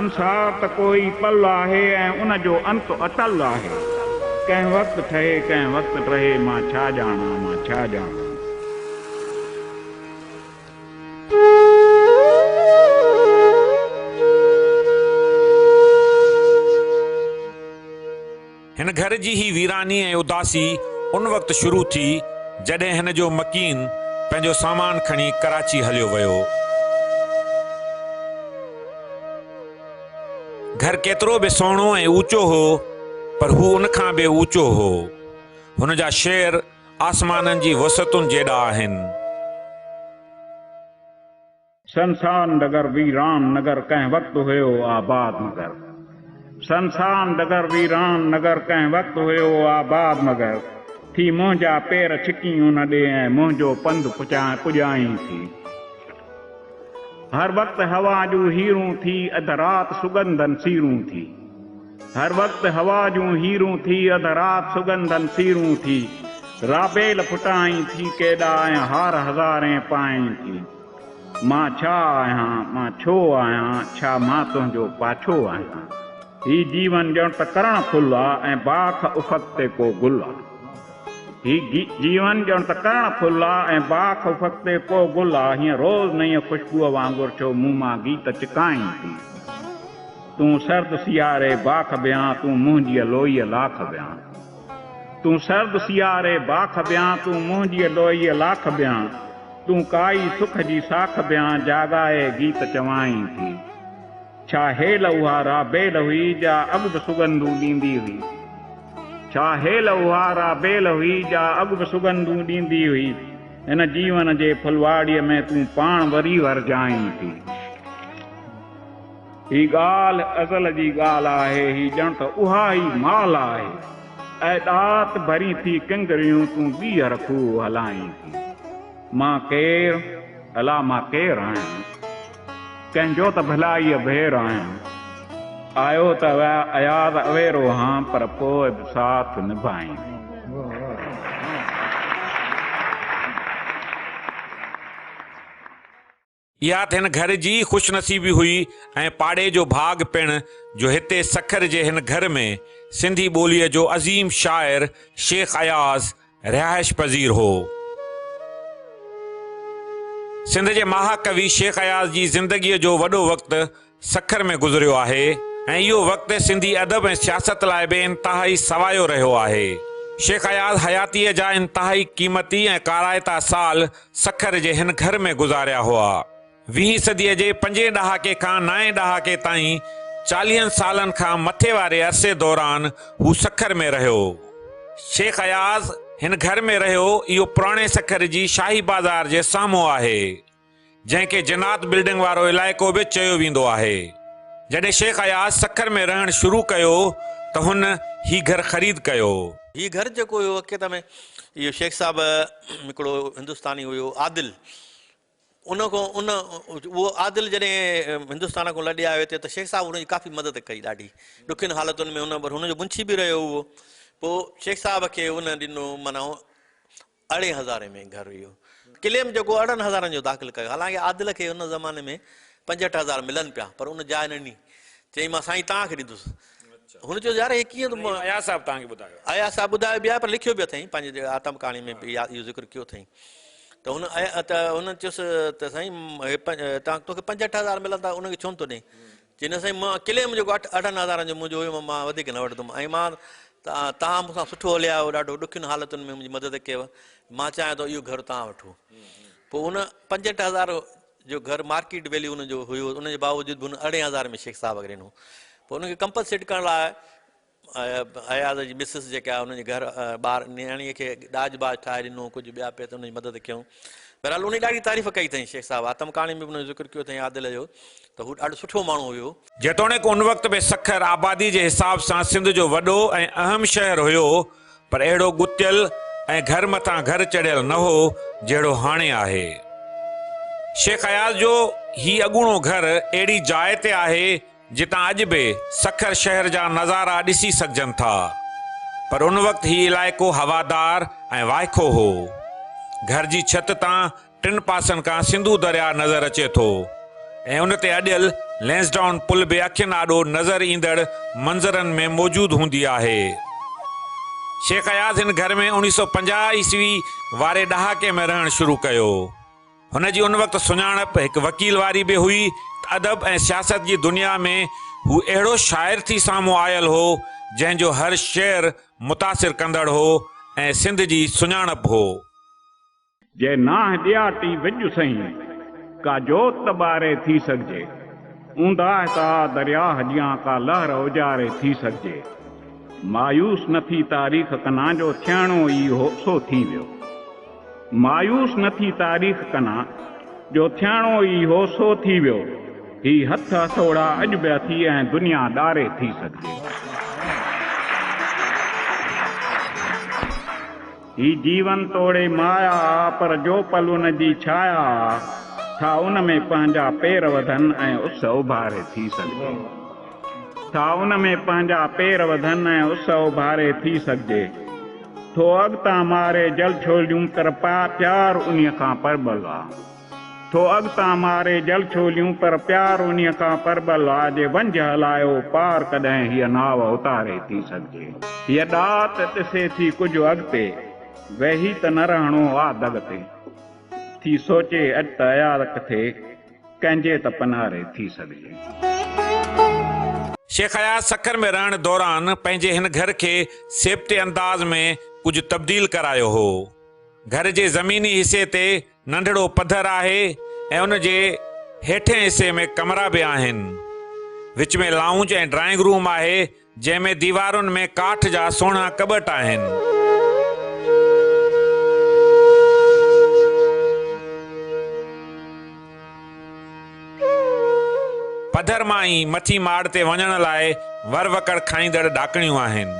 संसार त कोई पल आहे ऐं उन जो अंत अटल आहे। कंहिं वक़्तु ठहे कंहिं वक़्तु रहे, मां छा ॼाणां मां छा ॼाणां। हिन घर जी ही वीरानी ऐं उदासी उन वक़्तु शुरू थी जॾहिं हिन जो मकीन पंहिंजो सामान खणी कराची हलियो वियो। घर केतिरो बि सुहिणो ऐं ऊचो हो, पर हू उन खां बि ऊचो हो। हुन जा शेर आसमाननि जी वसतुनि जेॾा आहिनि। संसान नगर वीरान नगर कंहिं वक़्तु हुयो आबाद नगर। संसान नगर वीरान नगर कंहिं वक़्तु हुयो आबाद नगर। थी मुंहिंजा पेर छिकी उन ॾे ऐं मुंहिंजो पंधु पुॼाई थी। हर वक़्तु हवा जूं हीरूं थी, अध राति सुगंधन सीरूं थी। हर वक़्तु हवा जूं हीरूं थी, अध राति सुगंधन सीरूं थी। राबेल फुटाई थी केॾा ऐं हार हज़ारे पाई थी। मां छा आहियां मां छो आहियां, छा मां तुंहिंजो पाछो आहियां। ही जीवन ॼण त करण फुल आहे ऐं बाख उफ़क़ ते को गुल आहे। ही जीवन ॼण त करण फुल आहे ऐं बाख उफ़क़ ते को गुल आहे। हीअं रोज़ नई ख़ुशबूअ वांगुरु छो मुंहुं मां गीत चिकाई थी। तूं सर्द सियारे बाख बियां, तूं मुंहिंजी लोईअ लाख बियां। तूं सर्द सियारे बाख बियां, तूं मुंहिंजी लोईअ लाख बियां। तूं काई सुख जी साख बियां, जाॻाए गीत चवाई थी। छा हेल उहा राबेल हुई जा अॻु बि सुगंधूं ॾींदी हुई। छा हेल उहा राबेल हुई जा अॻु बि सुगंधूं ॾींदी हुई। हिन जीवन जे फुलवाड़ीअ में तूं पाण वरी वरजाई थी। ही ॻाल्हि अज़ल जी ॻाल्हि आहे, ही ॼण त उहा ई माल आहे। ऐं ॾात भरी थी किंगरियूं तूं ॿीहर खूह हलाई थी। मां केरु अला मां केरु आहियां, कंहिंजो त भलाईअ भेर आहियां। आयो त अयाद अवेरो हां, पर पोइ बि साथ निभाई। इहा त हिन घर जी ख़ुशनसीबी हुई ऐं पाड़े जो भाग पिण जो हिते सखर जे हिन घर में सिंधी ॿोलीअ जो अज़ीम शाइर शेख अयाज़ रिहाइश पज़ीर हो। सिंध जे महाकवि शेख अयाज़ जी ज़िंदगीअ जो वॾो वक़्तु सखर में गुज़रियो आहे ऐं इहो वक़्तु सिंधी अदब ऐं सियासत लाइ बि इंतिहाई सवायो रहियो आहे। शेख अयाज़ हयातीअ जा इंतिहाई क़ीमती ऐं काराइता साल सखर जे हिन घर में गुज़ारिया हुआ। 20वीं सदीअ जे 5 ॾहाके खां 9 ॾहाके ताईं 40 सालनि खां मथे वारे अरसे दौरान हू सखर में रहियो। शेख अयाज़ हिन घर में रहियो इहो पुराणे सखर जी शाही बाज़ार जे साम्हूं आहे, जंहिंखे जन्नात बिल्डिंग वारो इलाइक़ो बि चयो वेंदो आहे। जॾहिं शेख अयाज़ सखर में रहणु शुरू कयो त हुन ही घर ख़रीद कयो। ही घर जेको हुयो हक़ीक़त में इहो शेख साहब हिकिड़ो हिंदुस्तानी हुयो आदिल। उहो आदिल जॾहिं हिंदुस्तान खां लॾे आयो हिते त शेख साहब हुनजी काफ़ी मदद कई ॾाढी ॾुखियुनि हालतुनि में। हुनजो मुंशी बि रहियो उहो। पोइ शेख साहब खे हुन ॾिनो माना 18,000 में घर हुयो। क्लेम जेको 18,000 जो दाख़िल कयो। हालांकि आदिल खे हुन ज़माने में 65,000 मिलनि पिया, पर उन जाइ न ॾिनी। चई मां साईं तव्हांखे ॾींदुसि। हुन चयो यार हे कीअं अयाज़ साहब तव्हांखे ॿुधायो। अयाज़ साहब ॿुधायो बि आहे, पर लिखियो बि अथई पंहिंजे आतम कहाणी में बि इहो ज़िक्र कयो अथई। त हुन चयुसि त साईं तोखे 65,000 मिलंदा, उनखे छो नथो ॾे। चई न साईं मां क्लेम जेको 18,000 जो मुंहिंजो हुयो मां वधीक न वठंदुमि ऐं मां तव्हां मूंसां सुठो हलिया आहियो, ॾाढो ॾुखियुनि हालतुनि में मुंहिंजी मदद कयव, मां चाहियां थो इहो घरु तव्हां वठो। पोइ हुन 65,000 जो घरु मार्केट वैल्यू हुनजो हुयो, उनजे बावजूदि बि हुन 18,000 में शेख साहब खे ॾिनो। पोइ हुनखे कंपलसेट करण लाइ अयाज़ जी मिसिस जेका आहे हुनजे घर ॿार नियाणीअ खे ॾाज बाज ठाहे ॾिनो, कुझु ॿिया पिया त हुनजी मदद कयूं। बहरहाल उन ॾाढी तारीफ़ कई अथई शेख साहब। आतम कहाणी में बि हुनजो ज़िक्र कयो अथई आदिल जो, त हू ॾाढो सुठो माण्हू हुयो। जेतोणीकि उन वक़्त में सखर आबादी जे हिसाब सां सिंध जो वॾो ऐं अहम शहर हुयो, पर अहिड़ो गुतियल ऐं घर मथां घर चढ़ियल न हो जहिड़ो हाणे आहे। शेख अयाज़ जो ही अॻूणो घर अहिड़ी जाइ ते आहे जितां अॼु बि सखर शहर जा नज़ारा ॾिसी सघजनि था, पर उन वक़्तु ही इलाइक़ो हवादार ऐं वाइखो हो। घर जी छित तां 3 पासनि खां सिंधू दरिया नज़र अचे थो ऐं उन ते अॾियल लैंसडाउन पुल बि अखियुनि आॾो नज़र ईंदड़ मंज़रनि में मौजूदु हूंदी आहे। शेख अयाज़ हिन घर में 1950 ईस्वी वारे ॾहाके में रहणु शुरू कयो। हुन जी उन वक़्तु सुञाणप हिकु वकील वारी बि हुई। अदब ऐं सियासत जी दुनिया में हू अहिड़ो शाइर थी साम्हूं आयल हो जंहिंजो हर शेर मुतासिर कंदड़ हो ऐं सिंध जी सुञाणप हो। जे नाह ॾियाटी विझ सही का जोत ॿारे थी सघिजे, ऊंदा ता दरिया जियां का लहर उजारे थी सघिजे। मायूस न थी तारीख़ कना जो थियणो ई हो सो थी वियो। मायूस न थी तारीख़ कना जो थियणो ई हो सो थी वियो। ही हथ हथोड़ा अॼु बि थी ऐं दुनिया ॾारे थी सघिजे। ही जीवन तोड़े माया पर जो पल उन जी छाया था उन में पंहिंजा पेर वधनि ऐं उस उभारे थी सघिजे। था उन में पंहिंजा पेर वधनि ऐं उस उभारे थी सघिजे। थो अॻितां मारे जल छोलियूं पर प्यार उन्हीअ खां परबल आहे। थो अॻितां मारे जल छोलियूं पर प्यार उन्हीअ खां परबल आहे। जे वंझ हलायो पार कॾहिं हीअ नाव उतारे थी सघिजे। हीअ ॾात ॾिसे थी कुझु अॻिते वेही त न रहणो आहे दग ते। थी सोचे अॼु त अयाज़ किथे कंहिंजे त पनारे थी सघिजे। शेख अयाज़ सखर में रहण दौरान पंहिंजे हिन घर खे सेप्ते अंदाज़ में कुझु तब्दील करायो हो। घर जे ज़मीनी हिसे ते नंढड़ो पधर आहे ऐं उन जे हेठें हिसे में कमरा बि आहिनि। विच में लाउंज ऐं ड्राइंग रूम आहे जंहिंमें दीवारुनि में काठ जा सुहिणा कबट आहिनि। पधर मां ई मथी माड़ ते वञण लाइ वरवकड़ खाईंदड़ ॾाकणियूं आहिनि।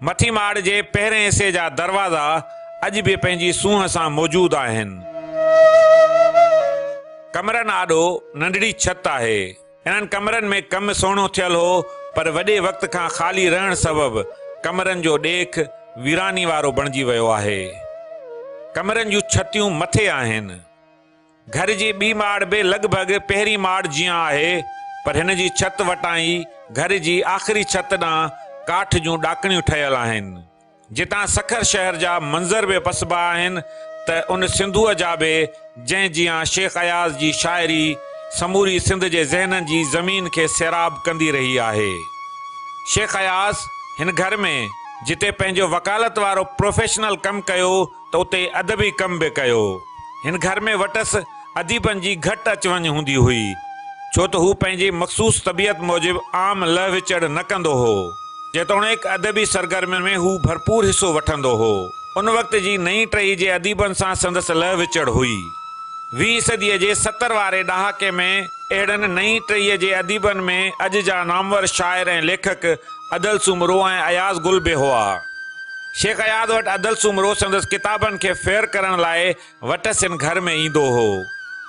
मथी माड़ जे पहिरें हिसे जा दरवाज़ा अॼु बि पंहिंजी सूंह सां मौजूदु आहिनि। कमरनि आॾो नंढड़ी छत आहे। इन्हनि कमरनि में कमु सुहिणो थियल हो पर वॾे वक़्त खां ख़ाली रहण सबबि कमरनि जो ॾेख वीरानी वारो बणिजी वियो आहे। कमरनि जूं छतियूं मथे आहिनि। घर जी ॿी माड़ बि लॻभॻि पहिरीं माड़ जीअं आहे पर हिन जी छत वटां ई घर जी आख़िरी छत ॾांहुं काठ जूं ॾाकणियूं ठहियल आहिनि। जितां सखर शहर जा मंज़र बि पसबा आहिनि त उन सिंधूअ जा बि जंहिं जियां शेख अयाज़ जी शाइरी समूरी सिंध जे ज़हननि जी ज़मीन खे सैराब कंदी रही आहे। शेख अयाज़ हिन घर में जिते पंहिंजो वकालत वारो प्रोफेशनल कमु कयो त उते अदबी कमु बि कयो। हिन घर में वटसि अदीबनि जी घटि अच वञ हूंदी हुई छो त हू पंहिंजी मख़सूस तबियत मूजिबि आम लह विचड़ न कंदो हो। जेतोणीकि अदबी सरगर्मियुनि में हू भरपूर हिसो वठंदो हो। उन वक़्त जी नई टही जे अदीबनि सां संदसि लह विचड़ हुई। 20 सदीअ जे 70 वारे ॾहाके में अहिड़नि नई टहीअ जे अदीबनि में अॼु जा नामवर शाइर ऐं लेखक अदल सुमरो ऐं अयाज़ गुल बि हुआ। शेख अयाज़ वटि अदल सुमरो संदसि किताबनि खे फेयर करण लाइ वटसि हिन घर में ईंदो हो।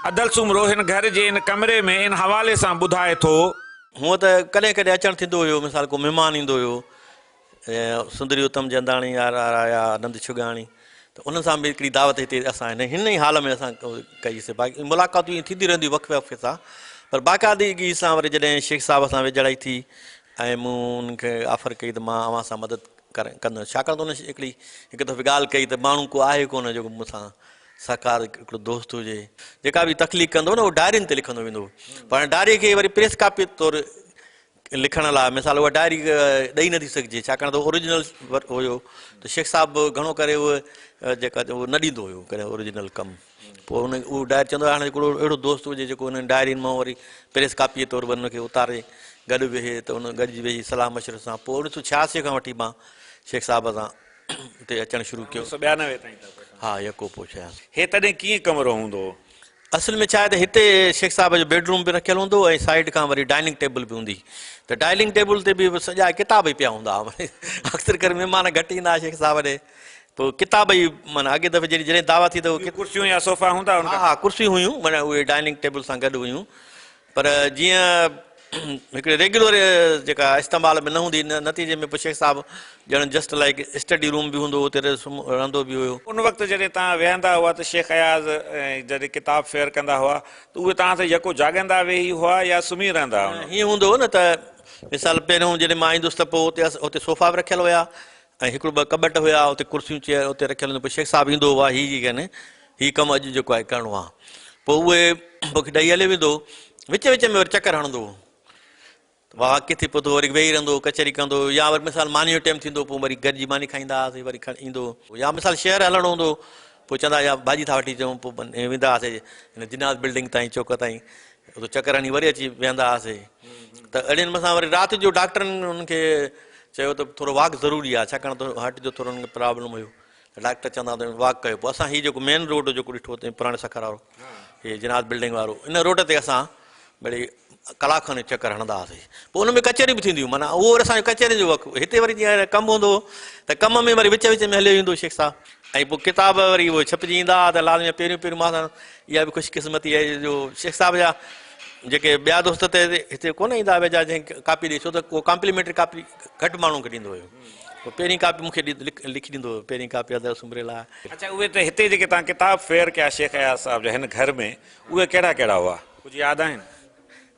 अदल सुमरो हिन घर जे इन कमरे में इन हवाले सां ॿुधाए थो। हूअं त कॾहिं कॾहिं अचणु थींदो हुयो। मिसाल को महिमान ईंदो हुयो सुंदरी उत्तम जंदाणी या आनंद छुगाणी त उन्हनि सां बि हिकिड़ी दावत हिते असां हिन ई हाल में असां कईसीं। बाक़ी मुलाक़ातूं ईअं थींदी रहंदियूं वक़्फ़े वक़्फ़े सां पर बाक़ाइदगी सां वरी जॾहिं शेख साहिब सां वेझड़ाई थी ऐं मूं उनखे ऑफर कई त मां अव्हां सां मदद कंदुसि छाकाणि त उन हिकु दफ़े ॻाल्हि कई त माण्हू को आहे कोन जेको मूंसां साकार हिकिड़ो दोस्त हुजे जेका बि तकलीफ़ कंदो न उहो डायरियुनि ते लिखंदो वेंदो पर डायरी खे वरी प्रेस कापी तौरु लिखण लाइ मिसाल उहा डायरी ॾेई नथी सघिजे छाकाणि त ओरिजिनल हुयो त शेख साहिबु घणो करे उहे जेका उहो न ॾींदो हुयो करे ओरिजिनल कमु पोइ उन उहो डायरी चवंदो हाणे हिकिड़ो अहिड़ो दोस्त हुजे जेको हुन डायरियुनि मां वरी प्रेस कापीअ तौरु हुनखे उतारे गॾु वेहे त उन गॾिजी वेही सलाह मशवरे सां पोइ 1986 खां वठी मां शेख साहिब सां हुते अचणु शुरू कयो। 1992 ताईं हा यको पोइ छा हे तॾहिं कीअं कमरो हूंदो? असल में छा आहे त हिते शेख साहिब जो बेडरूम बि रखियलु हूंदो ऐं साइड खां वरी डाइनिंग टेबल बि हूंदी त डाइनिंग टेबल ते बि सॼा किताब ई पिया हूंदा अक्सर करे महिमान घटि ईंदा शेख साहिब ॾे पोइ किताब ई माना अॻे दफ़े जॾहिं दावा थी त कुर्सियूं या सोफ़ा हूंदा? हा कुर्सियूं हुयूं माना उहे डाइनिंग टेबल सां गॾु हुयूं पर जीअं हिकिड़े रेगुलर जेका इस्तेमाल में न हूंदी, नतीजे में पोइ शेख साहिबु ॼण जस्ट लाइक स्टडी रूम बि हूंदो, उते रहंदो बि हुयो। उन वक़्तु जॾहिं तव्हां वेहंदा हुआ त शेख अयाज़ जॾहिं किताब फेयर कंदा हुआ त उहे तव्हां सां यको जाॻंदा वेही हुआ या सुम्ही रहंदा हुआ? हीअं हूंदो हो न त मिसाल पहिरियों जॾहिं मां ईंदुसि त पोइ उते सोफ़ा बि रखियल हुया ऐं हिकिड़ो ॿ कबट हुया, उते कुर्सियूं चेयर उते रखियल हूंदियूं। पोइ शेख साहिबु ईंदो हुआ, हीउ कमु अॼु जेको आहे करिणो आहे, पोइ उहे मूंखे ॾेई हले वेंदो, विच विच में वरी चकर हणंदो हो, वाह किथे पोइ वरी वेही रहंदो, कचहरी कंदो, या वरी मिसाल मानी जो टाइम थींदो, पोइ वरी गॾिजी मानी खाईंदा हुआसीं, वरी खणी ईंदो, या मिसाल शहर हलणो हूंदो, पोइ चवंदा या भाॼी था वठी अचूं, पोइ वेंदा हुआसीं हिन जिनात बिल्डिंग ताईं, चौक ताईं, उते चकर हणी वरी अची वेहंदा हुआसीं। त अहिड़ियुनि मथां वरी राति जो डॉक्टरनि उनखे चयो त थोरो वॉक ज़रूरी आहे, छाकाणि त हार्ट जो थोरो हुनखे प्रॉब्लम हुयो, त डॉक्टर चवंदा त वॉक कयो। पोइ असां हीउ जेको मेन रोड जेको ॾिठो हुते पुराणे सखर वारो, हीअ जिनात बिल्डिंग वारो, इन रोड ते असां भई कलाक खनि चकर हणंदा हुआसीं। पोइ उन में कचहरियूं बि थींदियूं, माना उहो वरी असांजो कचहरी जो वक़्तु। हिते वरी जीअं कमु हूंदो हो त कम में वरी विच विच में हलियो ईंदो शेख साहिबु, ऐं पोइ किताब वरी उहे छपिजी ईंदा त लाल में पहिरियों मां इहा बि ख़ुशकिस्मती आहे जो शेख साहिब जा जेके ॿिया दोस्त त हिते कोन ईंदा वेझा, जंहिं कापी ॾे, छो त को कॉम्प्लीमेंट्री कापी घटि माण्हुनि खे ॾींदो हुयो, पोइ पहिरीं कापी मूंखे लिखी ॾींदो हुयो, पहिरीं कापी अदर सुम्हरियल आहे। अच्छा, उहे त हिते जेके तव्हां किताब फेयर कया शेख अयाज़ साहिब जा हिन घर में, उहे कहिड़ा कहिड़ा हुआ, कुझु यादि आहिनि?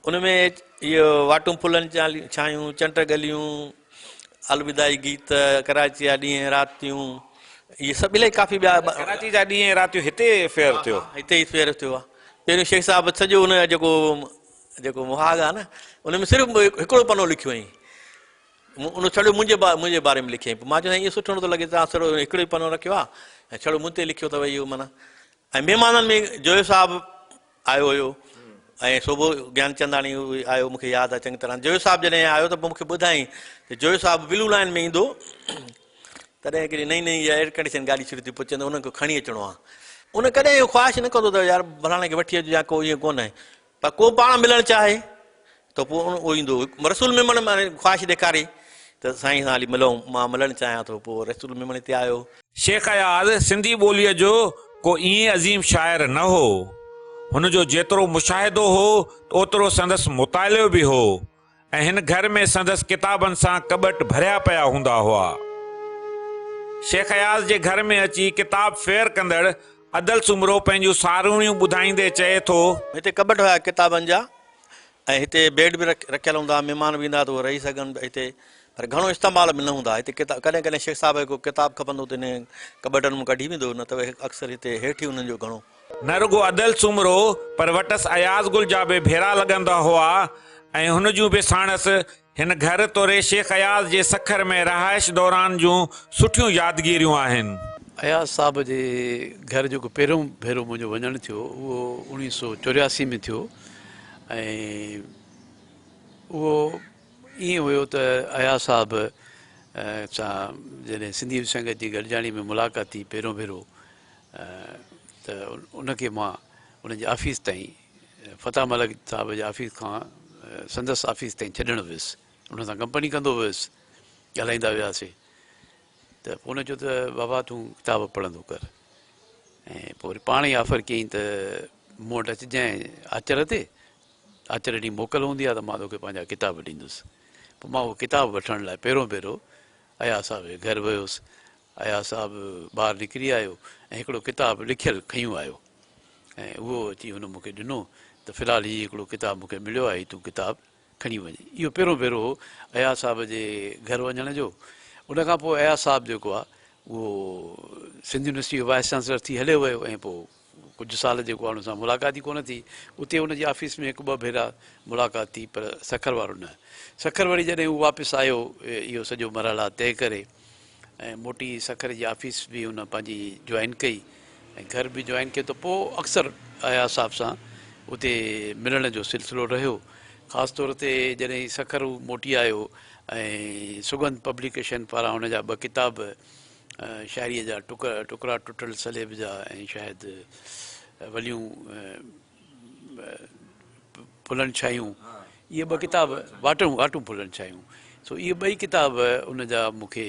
उनमें इहो वाटूं फुलनि छायूं, चंड गलियूं, अलविदाई गीत, कराची जा ॾींहं रातियूं, इहे सभु इलाही काफ़ी ॿिया। कराची जा ॾींहं रातियूं हिते फेयर थियो? हिते ई फेयर थियो आहे। पहिरियों शेख साहिबु सॼो हुन जेको मुहाग आहे न, उन में सिर्फ़ु हिकिड़ो पनो लिखियो हुअईं, उन छड़ो मुंहिंजे बारे में लिखियईं। मां चयो इहो सुठो नथो लॻे, तव्हां छड़ो हिकिड़ो ई पनो रखियो आहे ऐं छड़ो मूं ते लिखियो अथव इहो माना। ऐं महिमाननि में जोयो साहिबु आयो हुयो ऐं सोभो ज्ञानचंदाणी आयो, मूंखे यादि आहे चङी तरह। जोयो साहिबु जॾहिं आयो त पोइ मूंखे ॿुधाईं त जोयो साहिबु ब्लू लाइन में ईंदो, तॾहिं हिकिड़ी नई इहा एयर कंडीशन गाॾी शुरू थी, पोइ चवंदो उनखे खणी अचिणो आहे। उन कॾहिं इहो ख़्वाहिश न कंदो त यार फलाणे खे वठी अचु या को ईअं कोन आहे, पर को पाण मिलणु चाहे त पोइ उहो ईंदो। रसूल मेमण ख़्वाहिश ॾेखारी त साईं सां हली मिलूं, मां मिलणु चाहियां थो, पोइ रसूल मेमण हिते आयो। शेख अयाज़ सिंधी ॿोलीअ जो को ईअं अज़ीम शाइर न हो, हुनजो जेतिरो मुशाहिदो हो ओतिरो संदसि मुतालियो बि हो, ऐं हिन घर में संदसि किताबनि सां कबट भरिया पिया हूंदा हुआ। शेख अयाज़ जे घर में अची किताब फेयर कंदड़ अदल सुमरो पंहिंजूं सारूणियूं ॿुधाईंदे चए थो, हिते कबट हुया किताबनि जा, ऐं हिते बेड बि रखियल हूंदा, महिमान बि ईंदा त उहे रही सघनि हिते, पर घणो इस्तेमालु बि न हूंदा हिते। किताब कॾहिं कॾहिं शेख साहिब को किताब खपंदो त हिन कबटनि मां कढी वेंदो, न त अक्सर हिते हेठि ई हुननि जो घणो। न रुगो अदल सुमरो पर वटसि अयाज़ गुल जा बि भेरा लॻंदा हुआ, ऐं हुन जूं बि साणसि हिन घर तोरे शेख अयाज़ जे सखर में रहाइश दौरान जूं सुठियूं यादगिरियूं आहिनि। अयाज़ साहिब जे घर जेको पहिरियों भेरो मुंहिंजो वञणु थियो उहो 1984 में थियो, ऐं उहो ईअं हुयो त अयाज़ साहिब सां जॾहिं सिंधी संगत जी गॾिजाणी में मुलाक़ात थी पहिरियों भेरो, त उनखे मां उनजे ऑफिस ताईं फता मलिक साहिब जे ऑफिस खां संदसि ऑफिस ताईं छॾणु वियुसि, उन सां कंपनी कंदो वियुसि, ॻाल्हाईंदा वियासीं। त पोइ हुन चयो त बाबा तूं किताब पढ़ंदो कर, ऐं पोइ वरी पाण ई ऑफर कयईं त मूं वटि अचिजांइ आचर ते, आचर ॾींहुं मोकल हूंदी आहे त मां तोखे पंहिंजा किताब ॾींदुसि। पोइ मां उहो किताब वठण लाइ पहिरियों भेरो अयाज़ साहिब जे घर वियुसि। अयाज़ साहिबु ॿाहिरि निकिरी आयो ऐं हिकिड़ो किताबु लिखियलु खयूं आयो, ऐं उहो अची हुन मूंखे ॾिनो त फ़िलहालु हीउ हिकिड़ो किताबु मूंखे मिलियो आहे, तूं किताबु खणी वञे। इहो पहिरियों भेरो हो अयाज़ साहिब जे घर वञण जो। उनखां पोइ अयाज़ साहिबु जेको आहे उहो सिंध यूनिवर्सिटी जो वाइस चांसलर थी हलियो वियो, ऐं पोइ कुझु साल जेको आहे हुन सां मुलाक़ात ई कोन थी। उते हुनजी ऑफिस में हिकु ॿ भेरा मुलाक़ात थी, पर सखर वारो न। सखर वरी जॾहिं हू वापसि आयो इहो सॼो मरहला तइ करे, ऐं मोटी सखर जी ऑफिस बि हुन पंहिंजी जॉइन कई ऐं घर बि जॉइन कयो, त पोइ अक्सर अयाज़ साहिब सां उते मिलण जो सिलसिलो रहियो। ख़ासि तौर ते जॾहिं सखर मोटी आयो ऐं सुगंध पब्लिकेशन पारां हुनजा 2 किताब शाइरीअ जा टुकड़ा टुटल सलेब जा ऐं शायदि वलियूं फुलनि छायूं, इहे 2 किताब वाटूं फुलनि छायूं, सो इहे 2 किताब उनजा मूंखे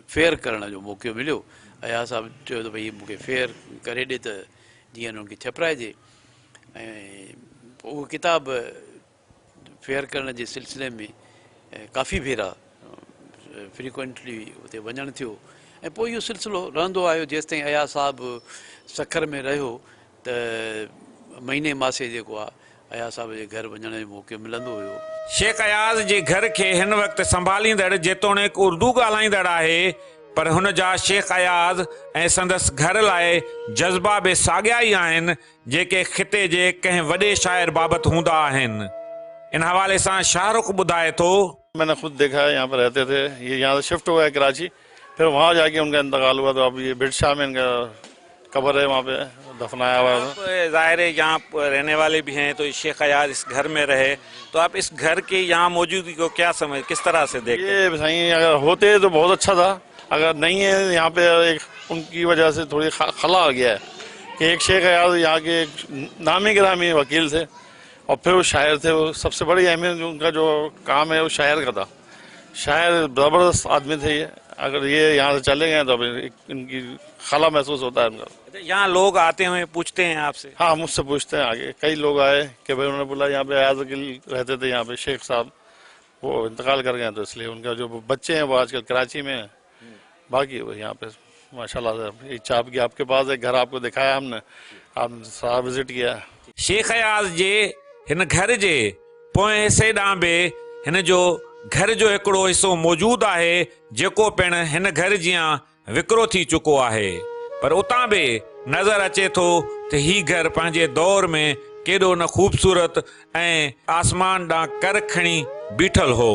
फेयर करण जो मौक़ो मिलियो। अयाज़ साहिबु चयो त भई मूंखे फेयर करे ॾे त जीअं उन्हनि खे छपराइजे, ऐं उहो किताब फेयर करण जे सिलसिले में काफ़ी भेरा फ्रीक्वेंटली उते वञणु थियो ऐं पोइ इहो सिलसिलो रहंदो आयो जेसिताईं अया साहिबु सखर में रहियो त महीने मासे जेको आहे अया साहिब जे घर वञण जो मौक़ो मिलंदो हुयो। शेख अयाज़ जे घर खे हिन वक़्तु संभालींदड़ जेतोणीकि उर्दू ॻाल्हाईंदड़ आहे, पर हुन जा शेख अयाज़ ऐं संदसि घर लाइ जज़्बा बि साॻिया ई आहिनि जेके ख़िते जे कंहिं वॾे शाइर बाबति हूंदा आहिनि। इन हवाले सां शाहरुख ॿुधाए थो, मैंने खुद देखा है, यहाँ पर रहते थे, ये यहाँ से शिफ्ट हुआ है कराची, फिर वहाँ जाके उनका इंतकाल हुआ, तो अब ये बिरशाह में इनका कब्र है, वहाँ पे दफनाया हुआ है। ज़ाहिर है यहाँ रहने वाले भी हैं, तो शेख अयाज़ इस घर में रहे, तो आप इस घर की यहाँ मौजूदगी को क्या समझ, किस तरह से देखते हैं? ये सही, अगर होते तो बहुत अच्छा था, अगर नहीं है यहाँ पे एक उनकी वजह से थोड़ी खला आ गया है कि एक शेख अयाज़ यहाँ के नामी गिरामी वकील थे और फिर वो शायर थे। वो सबसे बड़ी अहमियत उनका जो काम है वो शायर का था। शायर ज़बरदस्त आदमी थे ये, अगर ये यहाँ से चले गए तो इनकी खला महसूस होता है उनका। यहाँ लोग आते हुए पूछते हैं आपसे? हाँ, मुझसे पूछते हैं, आगे कई लोग आए कि भाई उन्होंने बोला यहाँ पे अयाज़ वकील रहते थे, यहाँ पे शेख साहब वो इंतकाल कर गए, तो इसलिए उनका जो बच्चे हैं वो आजकल कराची में हैं, बाकी वो यहाँ पे माशाल्लाह से चाप की आपके पास एक घर आपको दिखाया हमने, आपने सारा विजिट किया। शेख अयाज़ जे हिन घर जे पोएं हिसे ॾांहुं बि हिन जो घर जो हिकिड़ो हिसो मौजूदु आहे जेको पिणु हिन घर जियां विकिरो थी चुको आहे, पर उतां बि नज़र अचे थो त ही घर पंहिंजे दौर में केॾो न ख़ूबसूरत ऐं आसमान ॾांहुं कर खणी बीठल हो।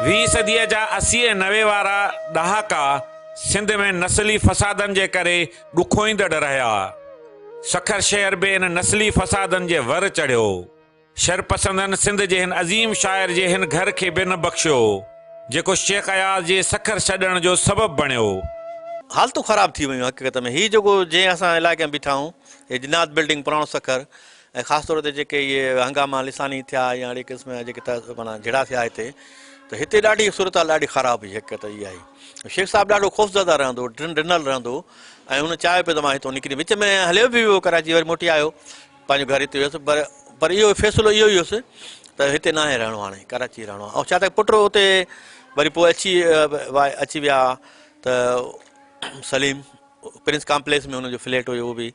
वीह सदीअ जा 80-90 वारा ॾहाका सिंध में नस्ली फसादनि जे करे ॾुखोईंदड़ रहिया। सखर शहर बि इन नस्ली फसादनि जे वर चढ़ियो। शरपसंदनि सिंध जे हिन अज़ीम शाइर जे हिन घर खे बि न बख़्शियो जेको शेख अयाज़ जे सखर छॾण जो सबबु बणियो। हालतूं ख़राब थी वियूं हक़ीक़त में। हीअ जेको जंहिं असां इलाइक़े में बीठा आहियूं, हे जिनात बिल्डिंग पुराणो सखर, ऐं ख़ासि तौर ते जेके इहे हंगामा लिसानी थिया या अहिड़े क़िस्म जा जेके माना जहिड़ा थिया हिते, त हिते ॾाढी सूरत ॾाढी ख़राब हुई। हक़ीक़त इहा आई, शेख साहिबु ॾाढो ख़ौफ़ज़दा रहंदो, ॾिनल रहंदो, ऐं हुन चाहे पियो त मां हितां निकिरी, विच में हलियो बि वियो कराची, वरी मोटी आयो, पंहिंजो घर हिते वियुसि, पर इहो फ़ैसिलो इहो ई हुयुसि त हिते न आहे रहणो, हाणे कराची रहणो आहे। ऐं छा त पुटु हुते वरी पोइ अची विया, त सलीम प्रिंस कॉम्प्लेक्स में हुनजो फ्लैट हुयो, उहो बि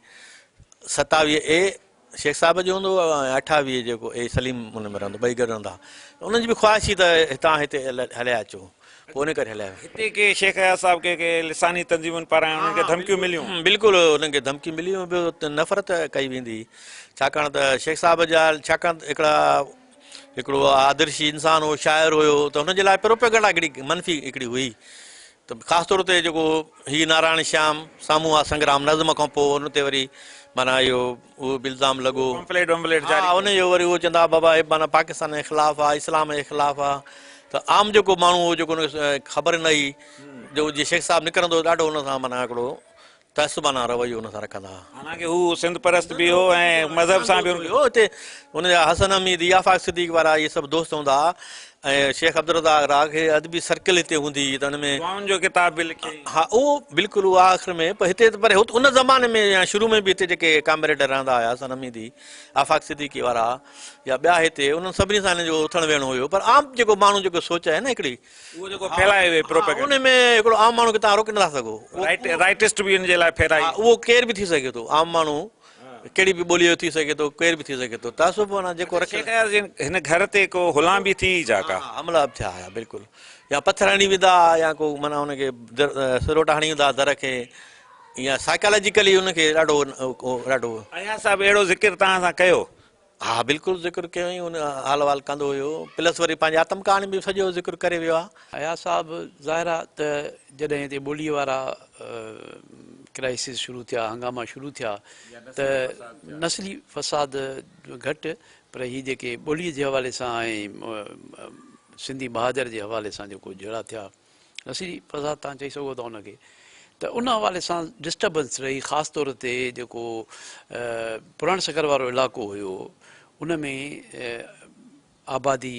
27A शेख साहिब जो हूंदो ऐं 28 जेको ए सलीम हुन में रहंदो, ॿई गॾु रहंदा। उन्हनि जी बि ख़्वाहिश हुई त हितां हिते हलिया अचो, पोइ उन करे हलिया। हिते के शेख अयाज़ साहब के लिसानी तंज़ीमुनि पारां उन्हनि खे धमकियूं मिलियूं? बिल्कुलु उन्हनि खे धमकी मिलियूं, ॿियो नफ़रत कई वेंदी, छाकाणि त शेख साहिब जा छाकाणि हिकिड़ो आदर्शी इंसानु हो, शाइर हुयो, त हुनजे लाइ प्रोपेगेंडा हिकिड़ी मनफ़ी हिकिड़ी हुई। त ख़ासि तौर ते जेको हीअ नारायण श्याम साम्हूं आहे संग्राम नज़म खां पोइ, हुन ते वरी माना इहो उहो बि इल्ज़ाम लॻो, हा हुनजो वरी उहो चवंदा बाबा हे माना पाकिस्तान जे ख़िलाफ़ु आहे, इस्लाम जे ख़िलाफ़ु आहे। त आम जेको माण्हू हो, जेको ख़बर न हुई, जो जीअं शेख साहिबु निकिरंदो ॾाढो हुन सां माना हिकिड़ो तहसुबाना रवैयो हुन सां रखंदा हुआ। हालांकि हू सिंध परस्त बि हो ऐं मज़हब सां बि हुयो। हिते हुनजा हसन हमीद, याफ़ाक़ सिद्दीक़ वारा इहे सभु दोस्त हूंदा हुआ, ऐं शेख अब्दुर्रज़ाक़ राग अदबी सर्किल हिते हूंदी, त हुन में जो किताब बि लिखी। हा उहो बिल्कुलु उहो आख़िर में, पर हिते पर उन ज़माने में या शुरू में बि हिते जेके कामरेड रहंदा हुया, हसन हमीदी, आफ़ाक़ सिद्दीक़ी वारा या ॿिया हिते, उन्हनि सभिनी सां हिन जो उथण वेहणो हुयो। पर आम जेको माण्हू जेको सोच आहे न हिकिड़ी, उहो जेको फैलाए वियो प्रोपेगेंडा, उन में हिकिड़ो आम माण्हू खे तव्हां रोके नथा सघो। राइटिस्ट बि हिन जे लाइ फेराई। उहो केर बि थी सघे थो, आम माण्हू कहिड़ी बि ॿोलीअ जो थी सघे थो, केर बि थी सघे थो। तासुब माना जेको रखे हिन घर ते को हुलां बि थी जाका, हमला बि थिया हुया बिल्कुलु, या पथर हणी वेंदा, या को माना हुनखे सिरोटा हणी वेंदा दर खे, या साइकोलॉजिकली हुनखे ॾाढो ॾाढो। अयाज़ साहिबु अहिड़ो ज़िक्र तव्हां सां कयो? हा बिल्कुलु ज़िक्र कयो ई, हुन हाल वाल कंदो हुयो, प्लस वरी पंहिंजे आतम कहाणी बि सॼो ज़िक्र करे वियो आहे। अयाज़ साहिबु ज़ाहिर आहे त जॾहिं हिते ॿोलीअ वारा क्राइसिस शुरू थिया, हंगामा शुरू थिया, त नस्ली फ़साद घटि, पर हीअ जेके ॿोलीअ जे हवाले सां ऐं सिंधी महाजर जे हवाले सां जेको जहिड़ा थिया, नस्ली फ़साद तव्हां चई सघो था हुनखे, त उन हवाले सां डिस्टर्बेंस रही। ख़ासि तौर ते जेको पुराणे सखर वारो इलाइक़ो हुयो, उन में आबादी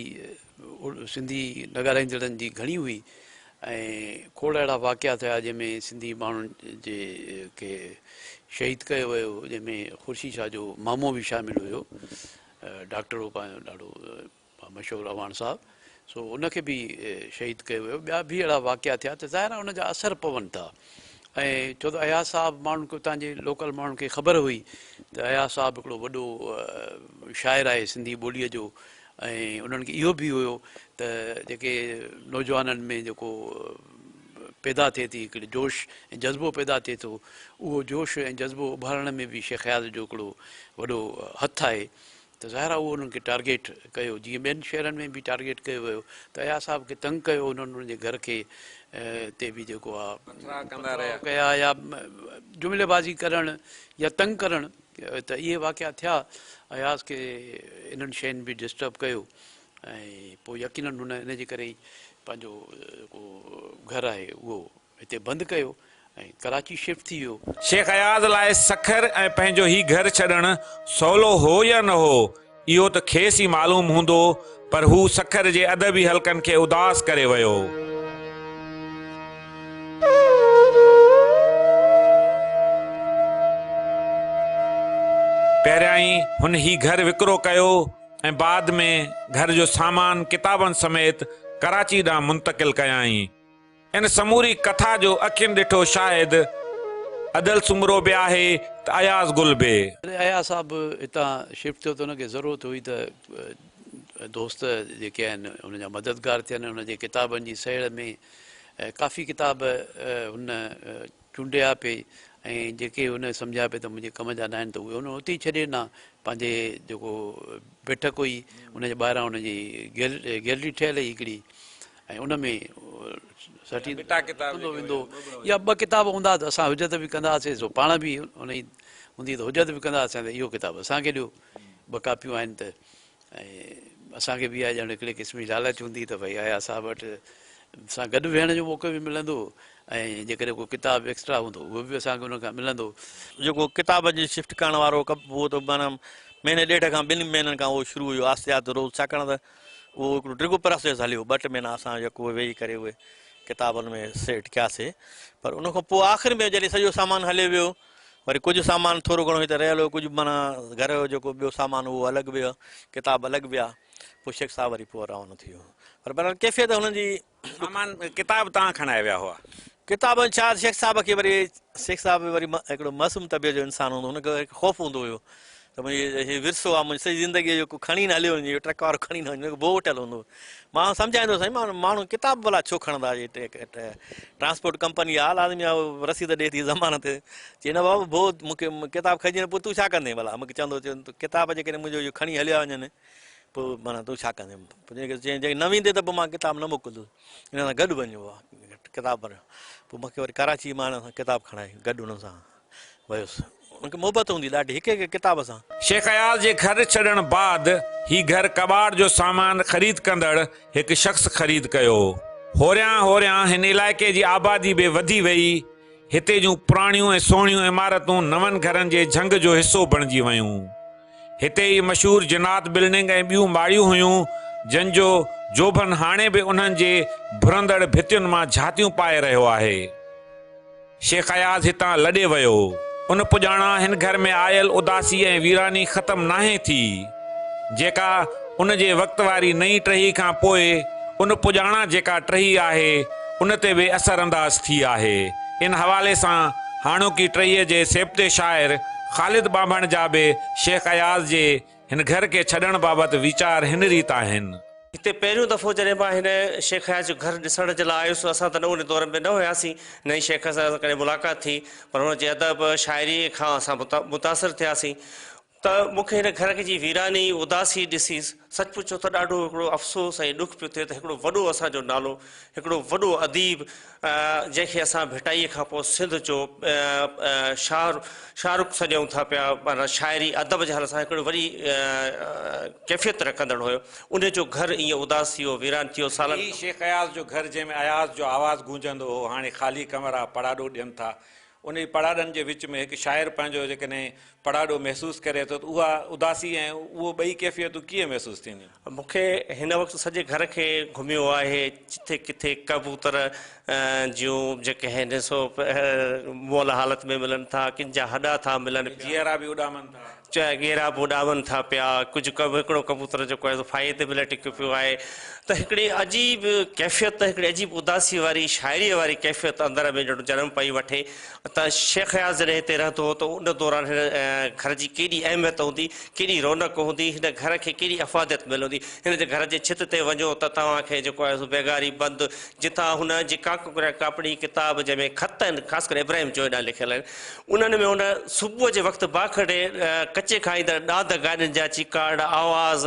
सिंधी न ॻाल्हाईंदड़नि जी घणी हुई, ऐं खोड़ अहिड़ा वाक़िया थिया जंहिंमें सिंधी माण्हुनि जे खे शहीद कयो वियो, जंहिंमें ख़ुर्शीद शाह जो मामो बि शामिलु हुयो, डॉक्टर हो पंहिंजो ॾाढो मशहूरु अवान साहब, सो उनखे बि शहीद कयो वियो। ॿिया बि अहिड़ा वाक़िया थिया त ज़ाहिर आहे उनजा असर पवनि था। ऐं छो त अयाज़ साहब माण्हुनि खे उतां जे लोकल माण्हुनि खे ख़बर हुई त अयाज़ साहब हिकिड़ो वॾो शाइर आहे सिंधी ॿोलीअ जो, ऐं उन्हनि खे इहो बि हुयो त जेके नौजवाननि में जेको पैदा थिए थी, हिकिड़ी जोश ऐं जज़्बो पैदा थिए थो, उहो जोश ऐं जज़्बो उभारण में बि शेख अयाज़ जो हिकिड़ो वॾो हथु आहे। त ज़ाहिर आहे उहो उन्हनि खे टारगेट कयो, जीअं ॿियनि शहरनि में बि टारगेट कयो वियो त अयाज़ साहब खे तंग कयो उन्हनि, उनजे घर खे ते बि जेको आहे कया या जुमिलेबाज़ी करणु या तंग करणु, त इहे वाक़िया थिया। अयाज़ खे इन्हनि शयुनि बि डिस्टर्ब कयो ऐं पोइ यकीनन हुन इनजे करे ई पंहिंजो जेको घरु आहे उहो हिते बंदि कयो ऐं कराची शिफ्ट थी वियो। शेख अयाज़ लाइ सखर ऐं पंहिंजो ही घर छॾणु सवलो हो या न हो, इहो त खेसि ई मालूम हूंदो, पर हू सखर जे अदबी हलकनि खे उदास करे वियो। पहिरियां ई हुन ही घर विकिरो कयो ऐं बाद में घर जो सामान किताबनि समेत कराची ॾांहुं मुंतक़िल कयाई। इन समूरी कथा जो अखियुनि ॾिठो शायदि अदल सुमरो बि आहे त अयाज़ गुल बि। अयाज़ साहब हितां शिफ्ट थियो त हुनखे ज़रूरत हुई त दोस्त जेके आहिनि हुनजा मददगार थियनि, हुनजे किताबनि जी सहेड़ में काफ़ी किताब हुन चूंडिया पिए ऐं जेके हुन सम्झा पिए त मुंहिंजे कम जा न आहिनि त उहे हुन उते ई छॾे ॾिना। पंहिंजे जेको बैठक हुई हुनजे ॿाहिरां हुनजी गैलरी ठहियल हुई हिकिड़ी, ऐं उन में वेंदो या ॿ किताब हूंदा त असां हुजत बि कंदा हुआसीं, सो पाण बि हुन जी हूंदी त हुजत बि कंदा हुआसीं त इहो किताब असांखे ॾियो, ॿ कापियूं आहिनि त। ऐं असांखे बि आहे ॼण हिकिड़े क़िस्म जी लालच हूंदी त भई अयाज़ साहब वटि सां गॾु वेहण जो मौक़ो बि मिलंदो ऐं जेकॾहिं को किताब एक्स्ट्रा हूंदो उहो बि असांखे हुन खां मिलंदो। जेको किताब जी शिफ्ट करण वारो उहो त माना महीने ॾेढ खां 2 महीननि खां उहो शुरू हुयो आहिस्ते आहिस्ते रोज़, छाकाणि त उहो हिकिड़ो ड्रिगो प्रोसेस हलियो। 2 महीना असां जेको वेही करे उहे किताबनि में सेट कयासीं, पर उनखां पोइ आख़िर में जॾहिं सॼो सामान हले वियो, वरी कुझु सामान थोरो घणो हिते रहियल हुयो, कुझु माना घर जो जेको ॿियो सामान उहो अलॻि वियो, किताब अलॻि विया, पोइ शेख साहब वरी पोइ रवानो थी वियो। पर बहरहाल कैफ़ियत हुननि जी सामान किताब तव्हां खणाए विया हुआ? किताब छा, शेख साहब खे वरी शेख साहब वरी हिकिड़ो मासूम तबियत जो इंसानु हूंदो, हुनखे ख़ौफ़ हूंदो हुयो त मुंहिंजी विरसो आहे, मुंहिंजी सॼी ज़िंदगीअ जो खणी न हलियो वञे, ट्रक वारो खणी न वञे, भो वठियल हूंदो। मां सम्झाईंदो साईं, माण्हू किताब भला छो खणंदा, ट्रांसपोर्ट कंपनी आहे, लाज़मी आहे रसीद ॾिए थी ज़मानत, चई न बाबू भो मूंखे किताब खणी पोइ तूं छा कंदे, भला मूंखे चवंदो किताब जेकॾहिं मुंहिंजो इहो खणी हलिया वञनि पोइ माना तूं छा कंदे, चई न वेंदे त पोइ मां किताब न मोकिलंदुसि, हिन सां गॾु वञिबो आहे किताब पढ़णु। पोइ मूंखे वरी कराची मां हिन सां किताब खणाई, गॾु हुन सां वियुसि, उनखे मोहबत हूंदी ॾाढी हिकु हिकु किताब सां। शेख अयाज़ जे घर छॾण बाद ही घर कबाड़ जो सामान ख़रीद कंदड़ हिकु शख़्स ख़रीद कयो। होरियां होरियां हिन इलाइक़े जी आबादी बि वधी वई। हिते जूं पुराणियूं ऐं सुहिणियूं इमारतूं नवनि घरनि जे झंग जो हिसो बणिजी वयूं। हिते ई मशहूरु जिनात बिल्डिंग ऐं ॿियूं माड़ियूं हुयूं, जंहिंजो जोभन हाणे बि उन्हनि जे भुरंदड़ भितियुनि मां झातियूं पाए रहियो आहे। शेख अयाज़ हितां लॾे वियो। उन पुॼाणा हिन घर में आयल उदासी ऐं वीरानी ख़तमु नाहे थी, जेका उन जे वक़्त वारी नई टही खां पोइ उन पुॼाणा जेका टही आहे उन ते बि असर अंदाज़ थी आहे। इन हवाले सां हाणोकी टहीअ जे सेबते शाइर ख़ालिद बाभण जा बि शेख अयाज़ जे हिन घर खे छॾण बाबति वीचार हिन रीत आहिनि। हिते पहिरियों दफ़ो जॾहिं मां हिन शेख अयाज़ जो घर ॾिसण जे लाइ आयुसि, असां त उन दौर में न हुयासीं, नई शेख सां कॾहिं मुलाक़ात थी, पर हुनजे अदब शाइरी खां असां मुतासिर थियासीं। त मूंखे हिन घर जी वीरानी उदासी ॾिसी सचमुच त ॾाढो हिकिड़ो अफ़सोस ऐं ॾुख पियो थिए त हिकिड़ो वॾो असांजो नालो, हिकिड़ो वॾो अदीब जंहिंखे असां भेटाईअ खां पोइ सिंध जो शाहरुख़ सॾियूं था पिया, माना शाइरी अदब जे हल सां हिकिड़ो वॾी कैफ़ियत रखंदड़ हुयो, उनजो घर ईअं उदास थी वियो, वीरान थी वियो। साल शेख अयाज़ जो घर जंहिंमें अयाज़ जो आवाज़ु गूंजंदो हो, हाणे ख़ाली कमरा पड़ाॾो ॾियनि था, उन पड़ाड़नि जे विच में हिकु शाइर पंहिंजो जेकॾहिं पड़ाड़ो महसूसु करे थो त उहा उदासी ऐं उहो ॿई कैफ़ियतूं कीअं महसूसु थींदियूं? मूंखे हिन वक़्तु सॼे घर खे घुमियो आहे, जिथे किथे कबूतर जूं जेके आहिनि ॾिसो मुअल हालत में मिलनि था, किन जा हॾा था मिलनि, जीअरा बि उॾामनि था, चाहे गेरा बि उॾामनि था पिया, कुझु हिकिड़ो कबूतर जेको आहे फाए ते मिले टिकियो पियो आहे। त हिकिड़ी अजीब कैफ़ियत, हिकिड़ी अजीब उदासी वारी शाइरीअ वारी कैफ़ियत अंदर में ॼणु जनम पई वठे। त शेख अयाज़ जॾहिं हिते रहंदो हो त उन दौरान हिन घर जी केॾी अहमियत हूंदी, केॾी रौनक हूंदी, हिन घर खे केॾी अफ़ादियत मिलंदी। हिन जे घर जे छित ते वञो त तव्हांखे जेको आहे बेगारी बंदि, जितां हुन जी कापड़ी किताब जंहिंमें ख़त आहिनि, ख़ासि करे इब्राहिम चोइडा लिखियल आहिनि, उन्हनि में उन सुबुह जे वक़्तु बाखड़े कचे खाईंदड़ ॾाद गाॾियुनि जा चिकाड़ आवाज़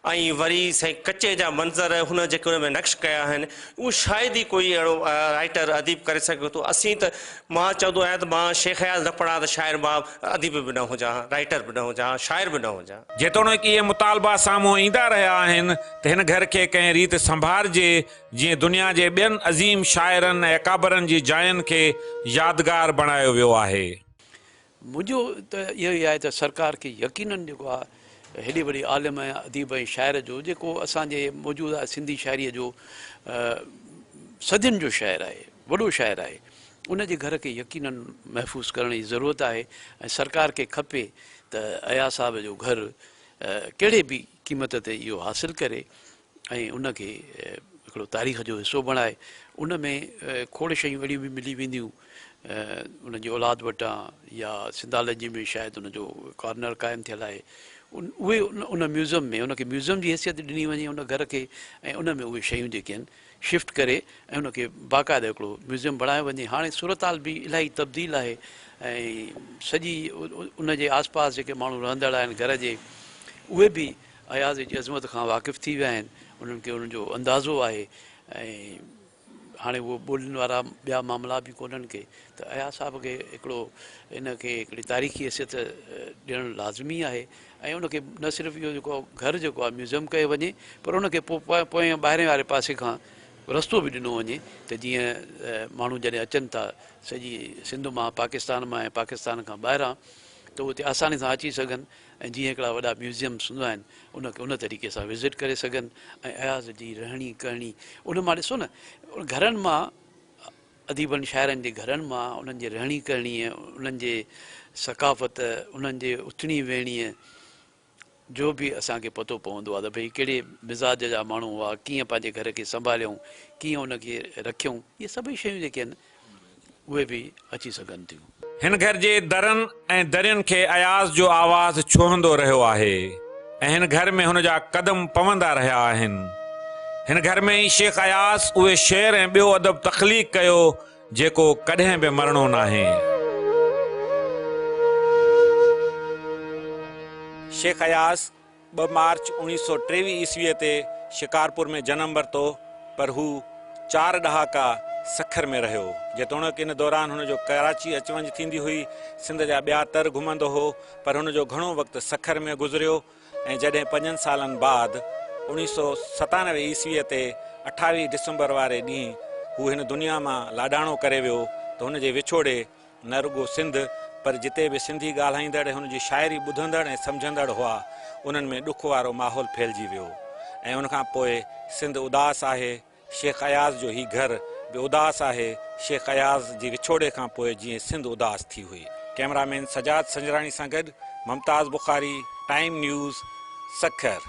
ऐं वरी साईं कचे जा मंज़र हुन जेके हुन में नक्श कया आहिनि, उहो शायदि ई कोई अहिड़ो राइटर अदीब करे सघे थो। असीं त मां चवंदो आहियां त मां शेख अयाज़ न पढ़ां त शायदि मां अदीब बि न हुजां, राइटर बि न हुजां, शाइर बि न हुजां। जेतोणीकि इहे मुतालबा साम्हूं ईंदा रहिया आहिनि त हिन घर खे कंहिं रीति संभालजे जीअं दुनिया जे ॿियनि अज़ीम शाइरनि ऐं अकाबरनि जी जायुनि खे यादगार बणायो वियो आहे। मुंहिंजो त इहो ई आहे त सरकार खे यकीनन जेको आहे हेॾी वॾी आलिम ऐं अदीब ऐं शाइर जो जेको असांजे मौजूदा सिंधी शाइरीअ जो सदियुनि जो शाइर आहे, वॾो शाइर आहे, उन जे घर खे यकीनन महफ़ूज़ करण जी ज़रूरत आहे। ऐं सरकार खे खपे त अयाज़ साहब जो घर कहिड़े बि क़ीमत ते इहो हासिलु करे ऐं उनखे हिकिड़ो तारीख़ जो हिसो बणाए। उन में खोड़ शयूं अहिड़ियूं बि मिली वेंदियूं उनजी औलाद वटां, या सिंधालजी में शायदि उनजो कॉर्नर क़ाइमु थियल आहे, उहे उन म्यूज़ियम में उनखे म्यूज़ियम जी हैसियत ॾिनी वञे उन घर खे, ऐं उन में उहे शयूं जेके आहिनि शिफ्ट करे ऐं उनखे बाक़ाइदा हिकिड़ो म्यूज़ियम बणायो वञे। हाणे सूरताल बि इलाही तब्दील आहे ऐं सॼी उनजे आस पास जेके माण्हू रहंदड़ आहिनि घर जे, उहे बि अयाज़ जी अज़मत खां वाक़िफ़ु थी विया आहिनि, उन्हनि खे उनजो अंदाज़ो आहे। ऐं हाणे उहो ॿोलियुनि वारा ॿिया मामला बि कोन्हनि के, त अयाज़ साहब खे हिकिड़ो हिनखे हिकिड़ी तारीख़ी हैसियत ॾियणु लाज़मी आहे। ऐं उनखे न सिर्फ़ु इहो जेको घर जेको आहे म्यूज़ियम कयो वञे, पर उनखे पोइ ॿाहिरें वारे पासे खां रस्तो बि ॾिनो वञे त जीअं माण्हू जॾहिं अचनि था सॼी सिंध मां, पाकिस्तान मां ऐं पाकिस्तान खां ॿाहिरां, त उते आसानी सां अची सघनि ऐं जीअं हिकिड़ा वॾा म्यूज़ियम्स हूंदा आहिनि उनखे उन तरीक़े सां विज़िट करे सघनि। ऐं अयाज़ जी रहणी करणी उन मां ॾिसो न, घरनि मां अदीबनि शाइरनि जे घरनि मां उन्हनि जे रहणी करणीअ, उन्हनि जे सकाफ़त, उन्हनि जे उथणी वेहणीअ जो बि असांखे पतो पवंदो आहे त भई कहिड़े मिज़ाज जा माण्हू हुआ, कीअं पंहिंजे घर खे संभालियऊं, कीअं उनखे रखियऊं, इहे सभई शयूं जेके आहिनि उहे बि अची सघनि थियूं। हिन घर जे दरनि ऐं दरियुनि खे अयाज़ जो आवाज़ छुहंदो रहियो आहे ऐं हिन घर में हुन जा क़दम पवंदा रहिया आहिनि। हिन घर में ई शेख अयाज़ उहे शेर ऐं ॿियो अदब तख़लीक़ कयो जेको कॾहिं बि मरणो नाहे। शेख अयाज़ 2 मार्च 1923 ईस्वीअ ते शिकारपुर में जनम वरितो, पर हू 4 ॾहाका सखर में रहियो। जेतोणीकि इन दौरान हुनजो कराची अच वञ थींदी हुई, सिंध जा ॿिया तर घुमंदो हो, पर हुनजो घणो वक़्तु सखर में गुज़रियो। ऐं जॾहिं 5 सालनि बाद 1997 ईस्वीअ ते 28 डिसंबर वारे ॾींहुं हू हिन दुनिया मां लाॾाणो करे वियो, त हुनजे विछोड़े न रुॻो सिंध पर जिते बि सिंधी ॻाल्हाईंदड़ हुनजी शाइरी ॿुधंदड़ ऐं सम्झंदड़ हुआ, उन्हनि में ॾुख वारो माहौल फैलिजी वियो। ऐं उनखां पोइ सिंध उदास आहे। शेख अयाज़ जो ही घर बि उदास आहे, शेख अयाज़ जी विछोड़े खां पोइ जीअं सिंध उदास थी हुई। कैमरामैन सजाद संजराणी सां गॾु मुमताज़ बुखारी, टाइम न्यूज़, सखर।